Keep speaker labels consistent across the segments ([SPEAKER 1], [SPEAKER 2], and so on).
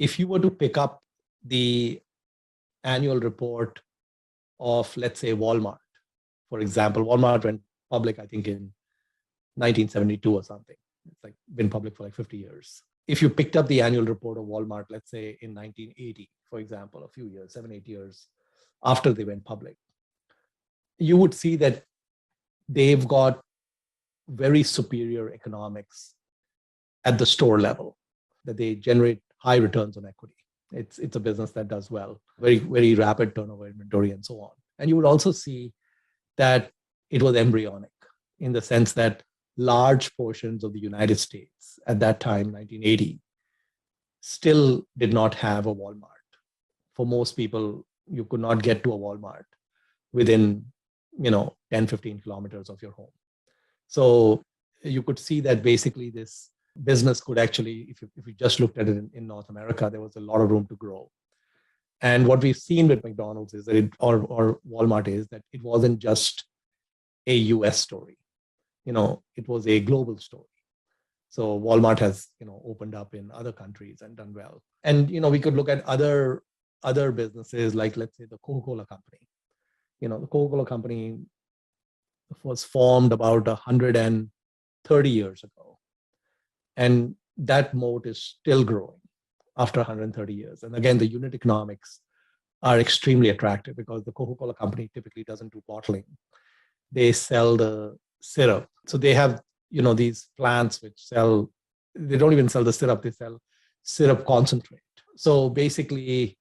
[SPEAKER 1] if you were to pick up the annual report of, let's say, Walmart, for example, Walmart went public, I think, in 1972 or something. It's like been public for like 50 years. If you picked up the annual report of Walmart, let's say in 1980, for example, a few years, 7, 8 years after they went public, you would see that they've got very superior economics at the store level, that they generate high returns on equity. It's a business that does well, very, very rapid turnover inventory and so on. And you would also see that it was embryonic in the sense that large portions of the United States at that time, 1980, still did not have a Walmart. For most people, you could not get to a Walmart within 10, 15 kilometers of your home. So you could see that basically this business could actually, if you just looked at it in North America, there was a lot of room to grow. And what we've seen with McDonald's is that or Walmart is that it wasn't just a US story. It was a global story. So Walmart has, opened up in other countries and done well. And, we could look at other businesses like, let's say, the Coca-Cola company. The Coca-Cola company was formed about 130 years ago. And that moat is still growing after 130 years. And again, the unit economics are extremely attractive because the Coca-Cola company typically doesn't do bottling. They sell the syrup. So they have, these plants which they don't even sell the syrup, they sell syrup concentrate. So basically,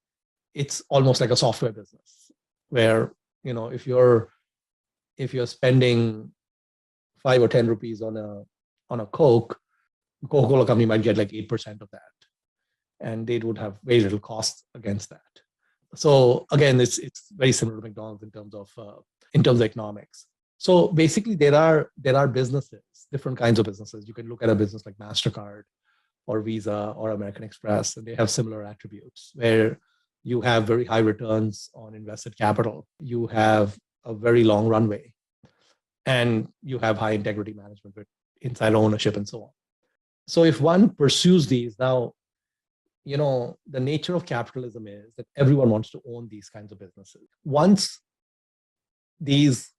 [SPEAKER 1] it's almost like a software business where, if you're spending 5 or 10 rupees on a Coke, the Coca-Cola company might get like 8% of that. And they would have very little cost against that. So again, it's very similar to McDonald's in terms of economics. So basically, there are businesses, different kinds of businesses. You can look at a business like MasterCard or Visa or American Express, and they have similar attributes where you have very high returns on invested capital. You have a very long runway, and you have high integrity management with inside ownership and so on. So if one pursues these now, the nature of capitalism is that everyone wants to own these kinds of businesses. Once these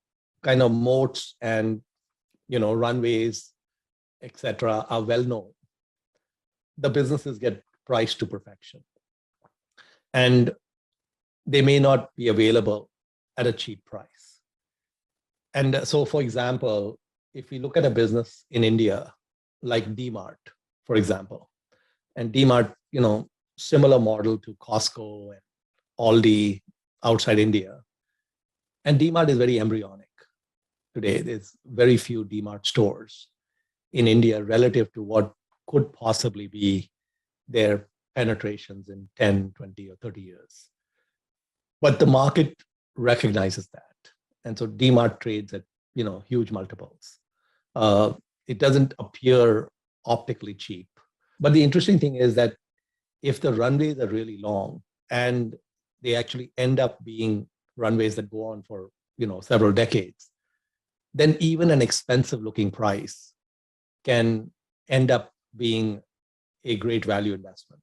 [SPEAKER 1] kind of moats and, runways, etc., are well known, the businesses get priced to perfection. And they may not be available at a cheap price. And so, for example, if we look at a business in India, like DMart, for example, and DMart, similar model to Costco and Aldi outside India. And DMart is very embryonic today. There's very few DMart stores in India relative to what could possibly be their penetrations in 10, 20, or 30 years. But the market recognizes that. And so DMart trades at, huge multiples. It doesn't appear optically cheap. But the interesting thing is that if the runways are really long and they actually end up being runways that go on for, several decades, then even an expensive looking price can end up being a great value investment.